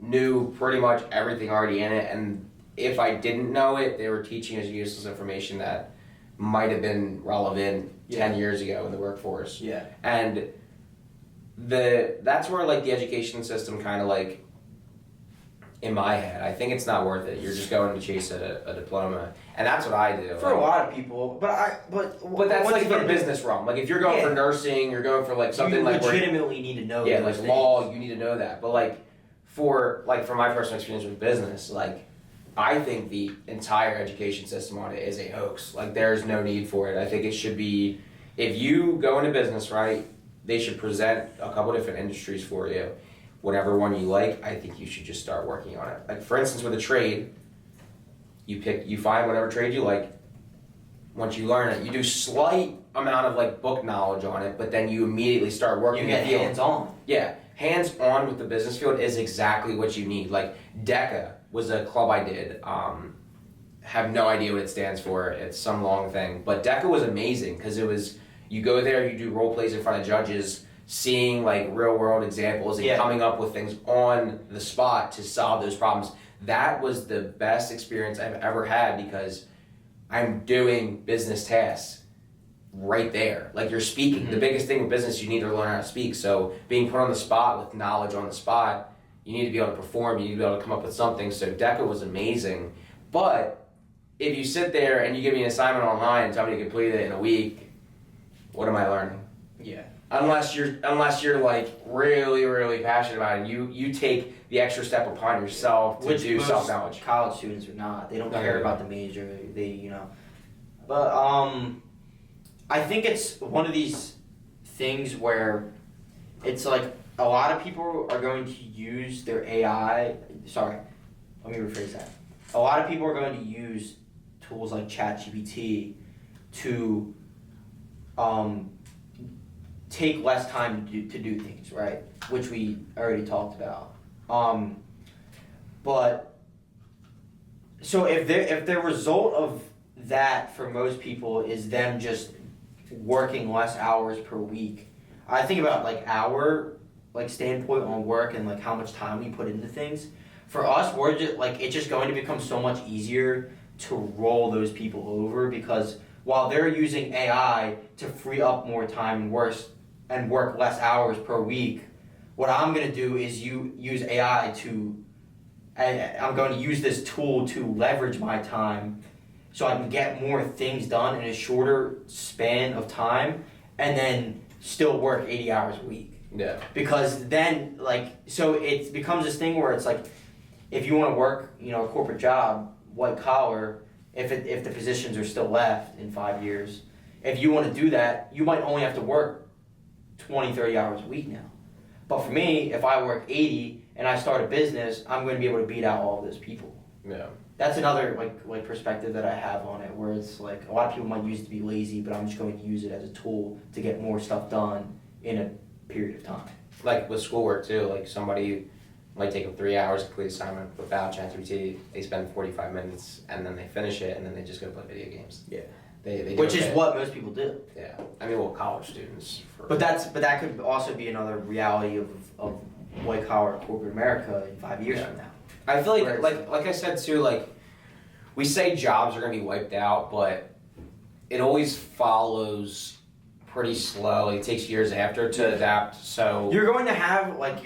knew pretty much everything already in it, and if I didn't know it, they were teaching us useless information that might have been relevant 10 years ago in the workforce. Yeah. And that's where like the education system kind of like, in my head, I think it's not worth it. You're just going to chase a diploma, and that's what I do. For a lot of people, but that's like for business realm. Like if you're going for nursing, you're going for like something like legitimately need to know. Yeah, like law, you need to know that. But like for my personal experience with business, like I think the entire education system on it is a hoax. Like there's no need for it. I think it should be If you go into business, right, they should present a couple different industries for you. Whatever one you like, I think you should just start working on it. Like for instance, with a trade, you find whatever trade you like. Once you learn it, you do slight amount of like book knowledge on it, but then you immediately start working. You get the field. hands on. Yeah, hands on with the business field is exactly what you need. Like DECA was a club I did. Have no idea what it stands for. It's some long thing, but DECA was amazing because it was you go there, you do role plays in front of judges, seeing like real world examples and coming up with things on the spot to solve those problems. That was the best experience I've ever had because I'm doing business tasks right there. Like you're speaking. Mm-hmm. The biggest thing with business, you need to learn how to speak. So being put on the spot with knowledge on the spot, you need to be able to perform. You need to be able to come up with something. So DECA was amazing. But if you sit there and you give me an assignment online and tell me to complete it in a week, what am I learning? Yeah. Unless you're like really, really passionate about it, you take the extra step upon yourself to do self-knowledge. College students are not. They don't care about the major. But I think it's one of these things where it's like a lot of people are going to use their AI. Sorry, let me rephrase that. A lot of people are going to use tools like ChatGPT to take less time to do things, right? Which we already talked about. But so if the result of that for most people is them just working less hours per week, I think about like our like standpoint on work and like how much time we put into things. For us, we're just like it's just going to become so much easier to roll those people over because while they're using AI to free up more time and work less hours per week, what I'm going to do is use AI I'm going to use this tool to leverage my time so I can get more things done in a shorter span of time and then still work 80 hours a week. Yeah. Because then, so it becomes this thing where it's like, if you want to work, a corporate job, white collar, if the positions are still left in 5 years, if you want to do that, you might only have to work 20, 30 hours a week now. But for me, if I work 80 and I start a business, I'm going to be able to beat out all of those people. Yeah. That's another like perspective that I have on it, where it's like a lot of people might use it to be lazy, but I'm just going to use it as a tool to get more stuff done in a period of time. Like with schoolwork too, like somebody might take them 3 hours to complete assignment without ChatGPT. They spend 45 minutes and then they finish it and then they just go play video games. Yeah. Which is what most people do. Yeah. I mean, well, college students. But that could also be another reality of white collar corporate America in 5 years from now. I feel like I said too, like we say jobs are gonna be wiped out, but it always follows pretty slow. It takes years after to adapt. So you're going to have let's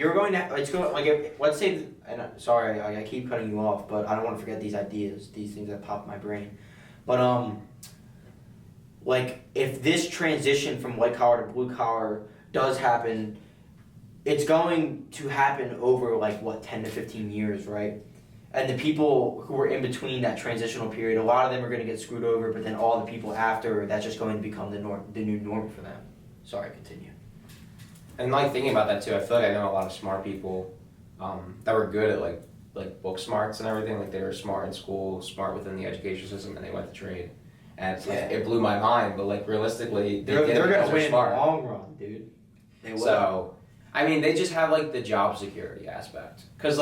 say, and sorry, I keep cutting you off, but I don't want to forget these ideas, these things that pop in my brain. But like if this transition from white collar to blue collar does happen, it's going to happen over 10 to 15 years, right? And the people who are in between that transitional period, a lot of them are going to get screwed over, but then all the people after, that's just going to become the new norm for them. Sorry, continue. And thinking about that too, I feel like I know a lot of smart people that were good at like book smarts and everything. Like they were smart in school, smart within the education system, and they went to trade. And it blew my mind. But realistically, they're going to win in the long run, dude. They will. So, I mean, they just have the job security aspect. Because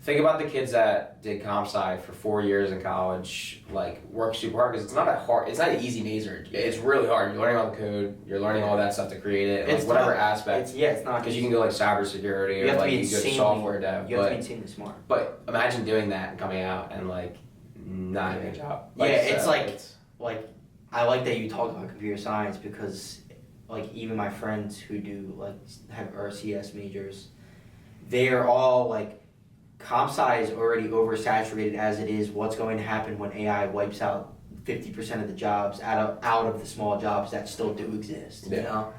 think about the kids that did comp sci for 4 years in college, work super hard, because it's not an easy major. It's really hard. You're learning all the code, you're learning all that stuff to create it, it's whatever tough. aspect. It's not. Because you can go cybersecurity or you go to software dev. You have to be insanely smart. But imagine doing that and coming out and not having a job. It's I like that you talk about computer science because even my friends who do have RCS majors, they are all comp sci is already oversaturated as it is. What's going to happen when AI wipes out 50% of the jobs out of the small jobs that still do exist? Yeah. You know,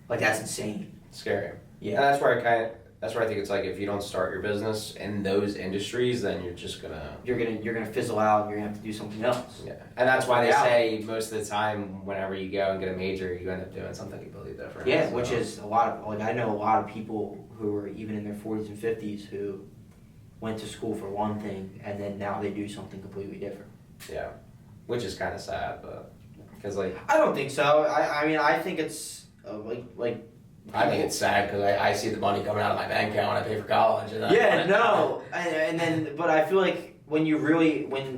that's insane. Scary. Yeah. And that's where That's where I think it's like if you don't start your business in those industries, then you're just gonna You're gonna fizzle out and you're gonna have to do something else. yeah. And that's why they Yeah. say most of the time, whenever you go and get a major, you end up doing something completely different. Yeah, So, which is a lot of, like, I know a lot of people who were even in their 40s and 50s who went to school for one thing and then now they do something completely different. yeah, which is kind of sad, but because like I don't think so. I mean, I think it's like I think it's sad because I see the money coming out of my bank account when I pay for college. And yeah, no, and then, but I feel like when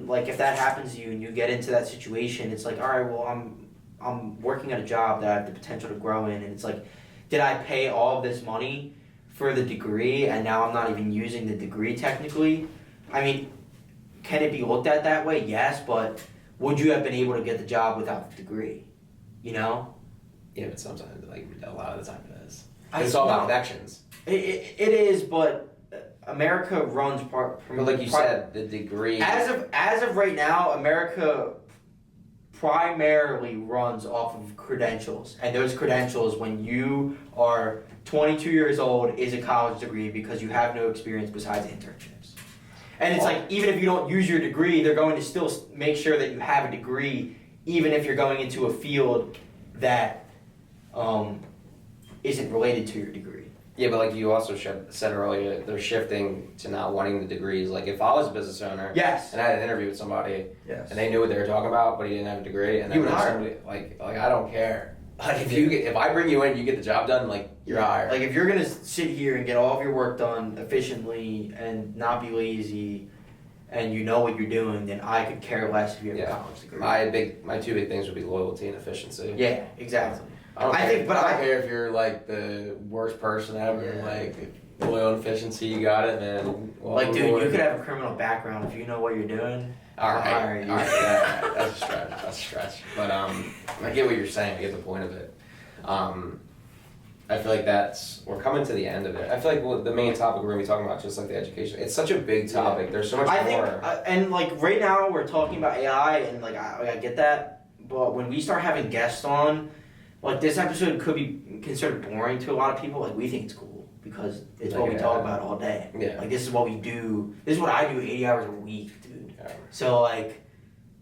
like if that happens to you and you get into that situation, it's like, all right, well, I'm working at a job that I have the potential to grow in, and it's like, did I pay all of this money for the degree, and now I'm not even using the degree technically? I mean, can it be looked at that way? Yes, but would you have been able to get the job without the degree? You know? yeah, but sometimes like a lot of the time it is. I It's all about know. connections. It is, but America runs part from But like you said, the degree. as of right now, America primarily runs off of credentials, and those credentials, when you are 22 years old, is a college degree because you have no experience besides internships. And it's like, even if you don't use your degree, they're going to still make sure that you have a degree, even if you're going into a field that isn't related to your degree. Yeah, but like you also said earlier, they're shifting to not wanting the degrees. Like if I was a business owner, Yes. and I had an interview with somebody, Yes. and they knew what they were talking about, but he didn't have a degree, and You then would hire somebody like I don't care. Like if I bring you in, you get the job done, like you're hired. Like if you're gonna sit here and get all of your work done efficiently and not be lazy, and you know what you're doing, then I could care less if you have a college degree. My two big things would be loyalty and efficiency. Yeah, exactly. I don't care if you're like the worst person ever. Yeah. Like loyal and efficiency, you got it, man. Well, Like, dude, you could have a criminal background if you know what you're doing. All right, I'll hire you. yeah, that's a stretch. That's a stretch. But I get what you're saying. I get the point of it. I feel like we're coming to the end of it. I feel like the main topic we're gonna be talking about, just like the education, it's such a big topic. Yeah. There's so much more. I think, and like right now we're talking about AI, and like I get that, but when we start having guests on, like this episode could be considered boring to a lot of people. Like we think it's cool because it's what we talk about all day. Yeah. Like this is what we do. This is what I do 80 hours a week, dude. Yeah. So like,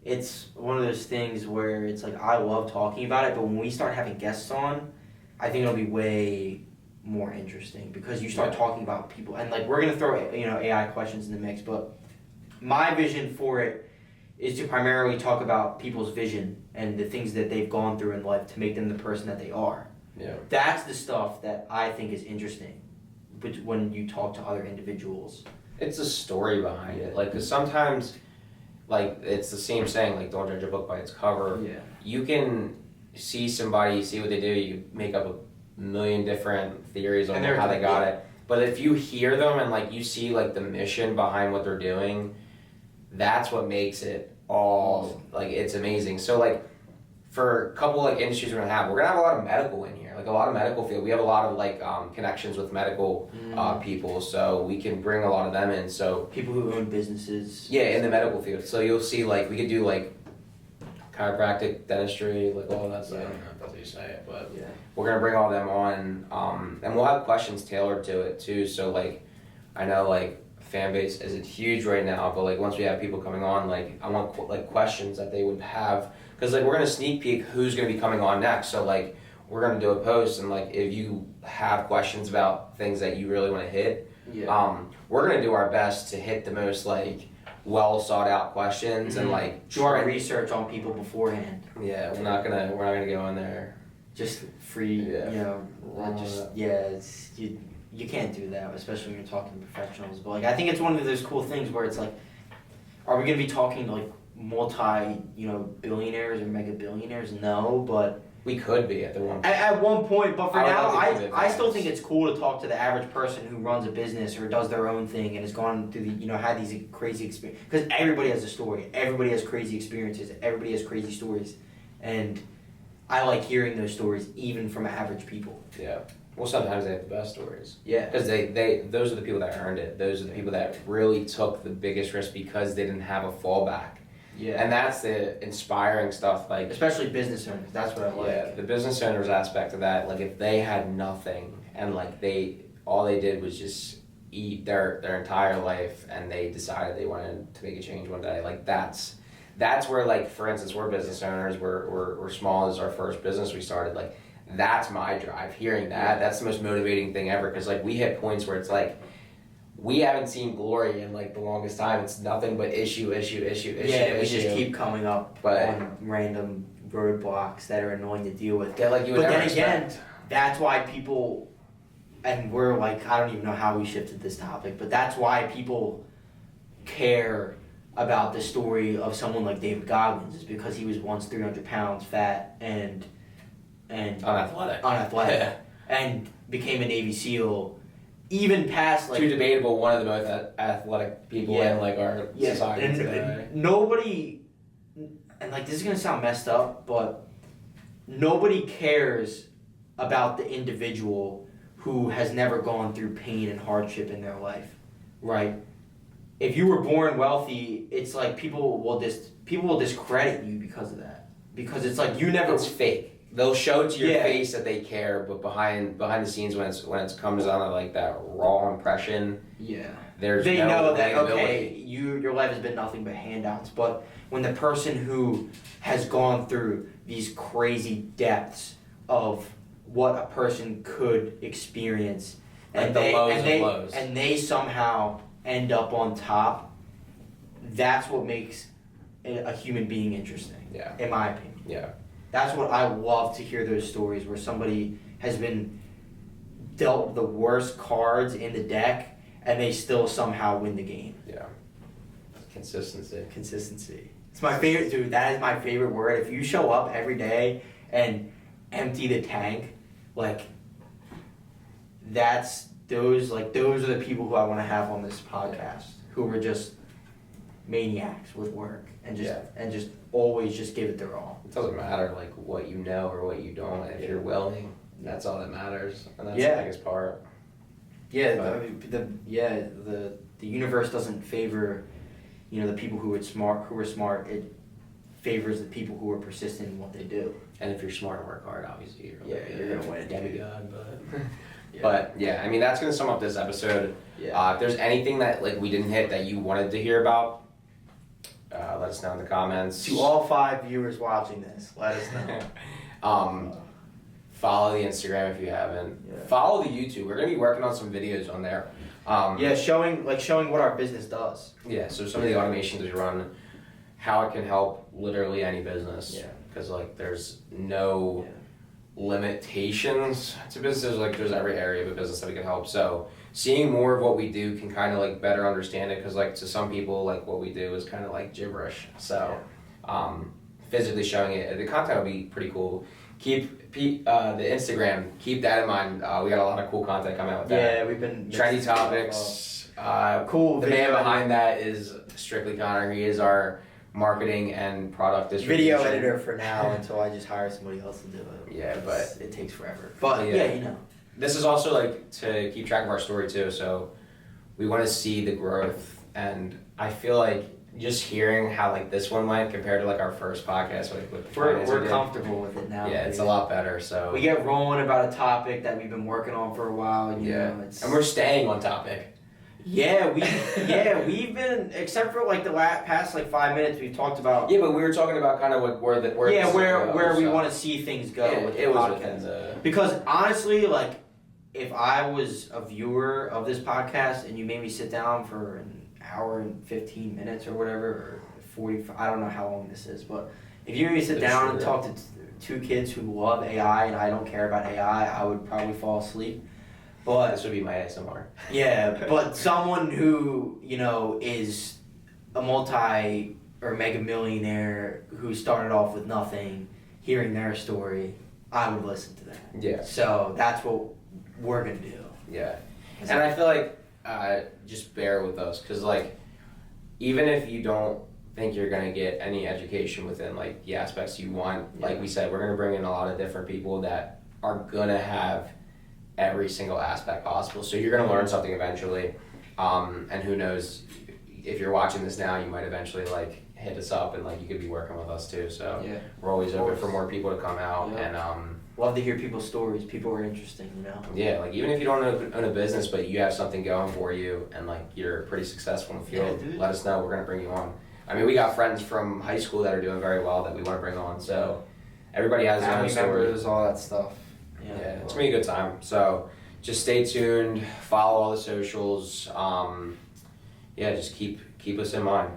it's one of those things where it's like I love talking about it, but when we start having guests on, I think it'll be way more interesting because you start talking about people, and like we're gonna throw AI questions in the mix, but my vision for it is to primarily talk about people's vision and the things that they've gone through in life to make them the person that they are. Yeah. That's the stuff that I think is interesting, but when you talk to other individuals. It's a story behind it. Like, because sometimes, like, it's the same saying, like, don't judge a book by its cover. Yeah. You can see somebody, see what they do, you make up a million different theories on how they got it. But if you hear them and, like, you see, like, the mission behind what they're doing, that's what makes it all, like, it's amazing. So, like, for a couple, like, industries we're gonna have a lot of medical in here, like, a lot of medical field. We have a lot of, like, connections with medical people, so we can bring a lot of them in, so. People who own businesses. Yeah, in the medical field. So you'll see, like, we could do, like, chiropractic, dentistry, like, all of that stuff. I don't know if that's how you say it, but we're gonna bring all them on, and we'll have questions tailored to it, too, so, like, I know, like, fan base isn't huge right now, but like once we have people coming on, like I want like questions that they would have, because like we're gonna sneak peek who's gonna be coming on next. So like we're gonna do a post, and like if you have questions about things that you really want to hit, we're gonna do our best to hit the most like well sought out questions and like do our research on people beforehand. Yeah, we're not gonna go in there just free. You can't do that, especially when you're talking to professionals. But like, I think it's one of those cool things where it's like, are we gonna be talking to like billionaires or mega billionaires? No, but we could be at the one. At one point, but for now, I still think it's cool to talk to the average person who runs a business or does their own thing and has gone through had these crazy experiences. Because everybody has a story. Everybody has crazy experiences. Everybody has crazy stories, and I like hearing those stories even from average people. Yeah. Well, sometimes they have the best stories. Yeah. Because those are the people that earned it. Those are the people that really took the biggest risk because they didn't have a fallback. Yeah. And that's the inspiring stuff, like especially business owners. That's what I like. Yeah, the business owners aspect of that. Like if they had nothing and like they all they did was just eat their entire life, and they decided they wanted to make a change one day. Like that's where, like, for instance, we're business owners. We're small. This is our first business we started. Like, that's my drive. Hearing that, that's the most motivating thing ever. Because, like, we hit points where it's like we haven't seen glory in, like, the longest time. It's nothing but issue. We just keep coming up on random roadblocks that are annoying to deal with. Yeah, like you would but never then again, expect. that's why people, and we're like, I don't even know how we shifted this topic, but that's why people care about the story of someone like David Goggins, is because he was once 300 pounds fat and unathletic and became a Navy SEAL, even past like too debatable, one of the most athletic people in like our society today. And nobody, and like this is gonna sound messed up, but nobody cares about the individual who has never gone through pain and hardship in their life, right? If you were born wealthy, it's like people will discredit you because of that. Because it's like you never. It's fake. They'll show to your face that they care, but behind the scenes, when it comes down to like that raw impression, they know that okay, your life has been nothing but handouts. But when the person who has gone through these crazy depths of what a person could experience, like the lows of lows, and they somehow end up on top, that's what makes a human being interesting. Yeah. In my opinion. Yeah. That's what I love to hear, those stories where somebody has been dealt the worst cards in the deck and they still somehow win the game. Yeah. Consistency. It's my favorite, dude. That is my favorite word. If you show up every day and empty the tank, like those are the people who I want to have on this podcast, who are just maniacs with work and just always just give it their all. It doesn't matter like what you know or what you don't. If you're willing, that's all that matters, and that's the biggest part. Yeah, the universe doesn't favor, the people who are smart. It favors the people who are persistent in what they do. And if you're smart and work hard, obviously you're gonna win. Demigod, but. But yeah, I mean that's gonna sum up this episode. Yeah. If there's anything that like we didn't hit that you wanted to hear about, let us know in the comments. To all 5 viewers watching this, let us know. Follow the Instagram if you haven't. Yeah. Follow the YouTube. We're gonna be working on some videos on there. Showing what our business does. Yeah. So some of the automations we run, how it can help literally any business. Yeah. Because like there's no. Limitations to businesses. Like there's every area of a business that we can help, so seeing more of what we do can kind of like better understand it, because like to some people like what we do is kind of like gibberish, so physically showing it, the content will be pretty cool. Keep the Instagram, keep that in mind. We got a lot of cool content coming out with that. We've been trendy topics, cool. The man behind that is Strictly Connor. He is our marketing and product distribution. Video editor for now until I just hire somebody else to do it. Yeah, but it takes forever. But this is also like to keep track of our story too. So we want to see the growth, and I feel like just hearing how like this one went compared to like our first podcast, like we're comfortable with it now. Yeah, it's a lot better. So we get rolling about a topic that we've been working on for a while. And, and we're staying on topic. Yeah, we've been, except for like the past like 5 minutes, we've talked about. Yeah, but we were talking about kind of like where we want to see things go with the podcast. Because honestly, like if I was a viewer of this podcast and you made me sit down for an hour and 15 minutes or whatever, or 45, I don't know how long this is, but if you made me sit down and talk to two kids who love AI and I don't care about AI, I would probably fall asleep. But this would be my ASMR. Yeah, but someone who, is a multi or mega millionaire who started off with nothing, hearing their story, I would listen to that. Yeah. So that's what we're going to do. Yeah. And I feel like just bear with us, because like even if you don't think you're going to get any education within like the aspects you want, like we said, we're going to bring in a lot of different people that are going to have every single aspect possible, so you're going to learn something eventually, and who knows, if you're watching this now, you might eventually like hit us up and like you could be working with us too, so we're always open for more people to come out, and love to hear people's stories. People are interesting, you know. Yeah, like even if you don't own a business, but you have something going for you and like you're pretty successful in the field, Yeah, dude. let us know. We're gonna bring you on. I mean, we got friends from high school that are doing very well that we want to bring on. So everybody has their own Family story. members, all that stuff. Yeah, it's gonna be a good time. So just stay tuned. Follow all the socials. Yeah, just keep us in mind.